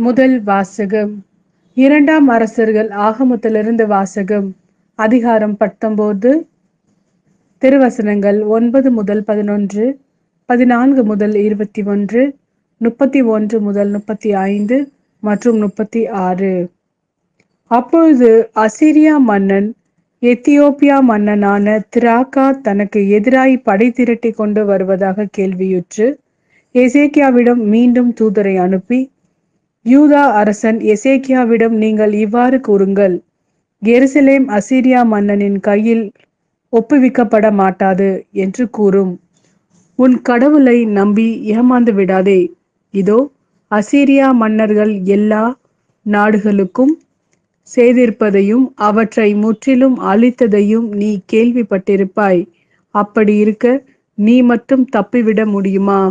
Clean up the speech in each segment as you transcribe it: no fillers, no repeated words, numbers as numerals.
முதல் வாசகம். இரண்டாம் அரசர்கள் ஆகமத்திலிருந்து வாசகம். அதிகாரம் 19, திருவசனங்கள் 9 முதல் 11, 14 முதல் 21, 31 முதல் 35 மற்றும் 36. அப்பொழுது அசீரியா மன்னன் எத்தியோப்பியா மன்னனான திராக்கா தனக்கு எதிராய் படை திரட்டி கொண்டு வருவதாக கேள்வியுற்று எசேக்கியாவிடம் மீண்டும் தூதரை அனுப்பி, யூதா அரசன் எசேக்கியாவிடம், நீங்கள் இவ்வாறு கூறுங்கள், எருசலேம் அசீரியா மன்னனின் கையில் ஒப்புவிக்கப்பட மாட்டாது என்று கூறும். உன் கடவுளை நம்பி ஏமாந்து விடாதே. இதோ, அசீரியா மன்னர்கள் எல்லா நாடுகளுக்கும் செய்திருப்பதையும் அவற்றை முற்றிலும் அழித்ததையும் நீ கேள்விப்பட்டிருப்பாய். அப்படி இருக்க நீ மட்டும் தப்பிவிட முடியுமா?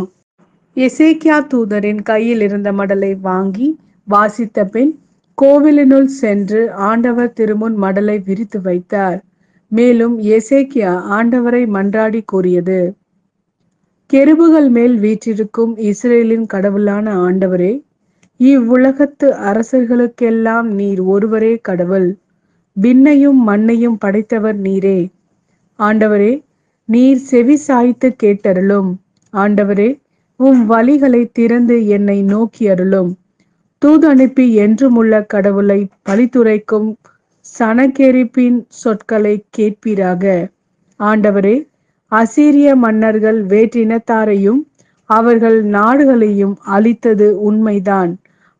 எசேக்கியா தூதரின் கையில் இருந்த மடலை வாங்கி வாசித்த பின் கோவிலினுள் சென்று ஆண்டவர் திருமுன் மடலை விரித்து வைத்தார். மேலும் எசேக்கியா ஆண்டவரை மன்றாடி கூறியது: கெருபுகள் மேல் வீற்றிருக்கும் இஸ்ரேலின் கடவுளான ஆண்டவரே, இவ்வுலகத்து அரசர்களுக்கெல்லாம் நீர் ஒருவரே கடவுள். விண்ணையும் மண்ணையும் படைத்தவர் நீரே. ஆண்டவரே, நீர் செவி சாய்த்து கேட்டருளும். ஆண்டவரே, உம் வழிகளை திறந்து என்னை நோக்கி அருளும். தூது அனுப்பி என்றுமுள்ள கடவுளை பழித்துரைக்கும் சனகெரிபின் சொற்களை கேட்பீராக. ஆண்டவரே, அசீரிய மன்னர்கள் வேற்றினத்தாரையும் அவர்கள் நாடுகளையும் அழித்தது உண்மைதான்.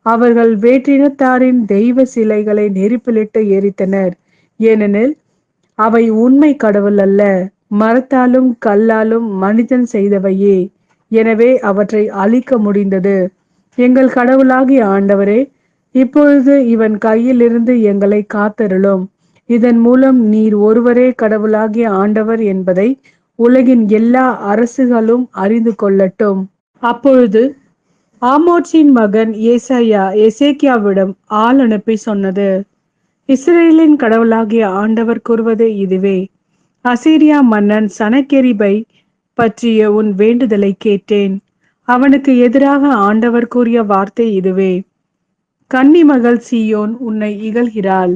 அவர்கள் வேற்றினத்தாரின் தெய்வ சிலைகளை நெருப்பிலிட்டு எரித்தனர். ஏனெனில் அவை உண்மை கடவுள் அல்ல, மரத்தாலும் கல்லாலும் மனிதன் செய்தவையே. எனவே அவற்றை அழிக்க முடிந்தது. எங்கள் கடவுளாகிய ஆண்டவரே, இப்பொழுது இவன் கையிலிருந்து எங்களை காத்தருளும். இதன் மூலம் நீர் ஒருவரே கடவுளாகிய ஆண்டவர் என்பதை உலகின் எல்லா அரசுகளும் அறிந்து கொள்ளட்டும். அப்பொழுது ஆமோத்சின் மகன் ஏசாயா எசேக்கியாவிடம் ஆள் அனுப்பி சொன்னது: இஸ்ரேலின் கடவுளாகிய ஆண்டவர் கூறுவது இதுவே: அசீரியா மன்னன் சனகெரிபை பற்றிய உன் வேண்டுதலை கேட்டேன். அவனுக்கு எதிராக ஆண்டவர் கூறிய வார்த்தை இதுவே: கன்னிமகள் சீயோன் உன்னை இகழ்கிறாள்,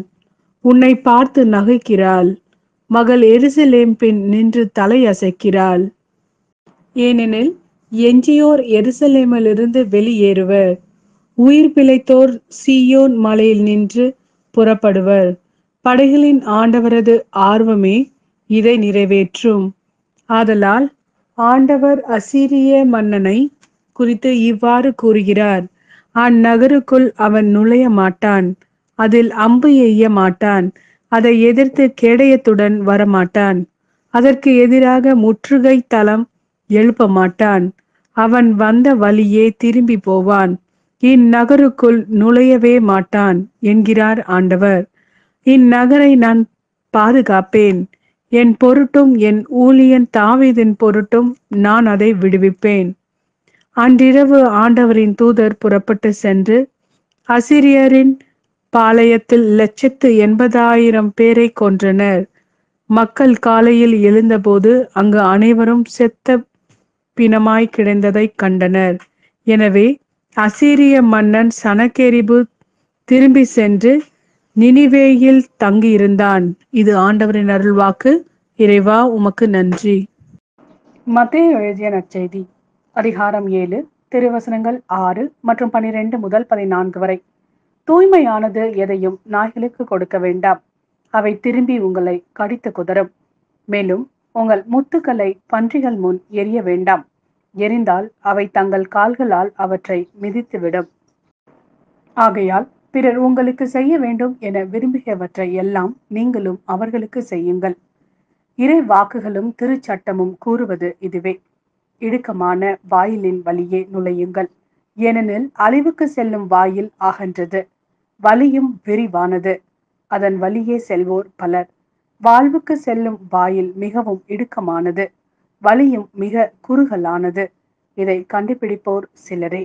உன்னை பார்த்து நகைக்கிறாள். மகள் எருசலேம் பின் நின்று தலை அசைக்கிறாள். ஏனெனில் எஞ்சியோர் எருசலேமிலிருந்து வெளியேறுவர், உயிர் பிழைத்தோர் சீயோன் மலையில் நின்று புறப்படுவர். படைகளின் ஆண்டவரது ஆர்வமே இதை நிறைவேற்றும். ஆதலால் ஆண்டவர் அசீரிய மன்னனை குறித்து இவ்வாறு கூறுகிறார்: அந்நகருக்குள் அவன் நுழைய மாட்டான், அதில் அம்பு எய்ய மாட்டான், அதை எதிர்த்து கேடயத்துடன் வரமாட்டான், அதற்கு எதிராக முற்றுகை தளம் எழுப்ப மாட்டான். அவன் வந்த வழியே திரும்பி போவான், இந்நகருக்குள் நுழையவே மாட்டான் என்கிறார் ஆண்டவர். இந்நகரை நான் பாதுகாப்பேன், என் பொருட்டும் என் ஊழியன் தாவீதின் பொருட்டும் நான் அதை விடுவிப்பேன். அன்றிரவு ஆண்டவரின் தூதர் புறப்பட்டு சென்று அசிரியரின் பாளையத்தில் 180,000 பேரை கொன்றனர். மக்கள் காலையில் எழுந்தபோது அங்கு அனைவரும் செத்த பிணமாய் கிடந்ததை கண்டனர். எனவே அசீரிய மன்னன் சனகெரிபு திரும்பி சென்று நினிவேயில் தங்கியிருந்தான். இது ஆண்டவரின் அருள்வாக்கு. இறைவா, உமக்கு நன்றி. மத்தேயு எழுதிய நற்செய்தி. அதிகாரம் 7, திருவசனங்கள் 6 மற்றும் 12 முதல் 14 வரை. தூய்மையானது எதையும் நாய்களுக்கு கொடுக்க வேண்டாம், அவை திரும்பி உங்களை கடித்து குதறும். மேலும் உங்கள் முத்துக்களை பன்றிகள் முன் எரிய வேண்டாம், எரிந்தால் அவை தங்கள் கால்களால் அவற்றை மிதித்துவிடும். ஆகையால் பிறர் உங்களுக்கு செய்ய வேண்டும் என விரும்பியவற்றை எல்லாம் நீங்களும் அவர்களுக்கு செய்யுங்கள். இறை வாக்குகளும் திருச்சட்டமும் கூறுவது இதுவே: இடுக்கமான வாயிலின் வழியே நுழையுங்கள், ஏனெனில் அழிவுக்கு செல்லும் வாயில் ஆகின்றது, வழியும் விரிவானது, அதன் வழியே செல்வோர் பலர். வாழ்வுக்கு செல்லும் வாயில் மிகவும் இடுக்கமானது, வழியும் மிக குறுகலானது, இதை கண்டுபிடிப்போர் சிலரே.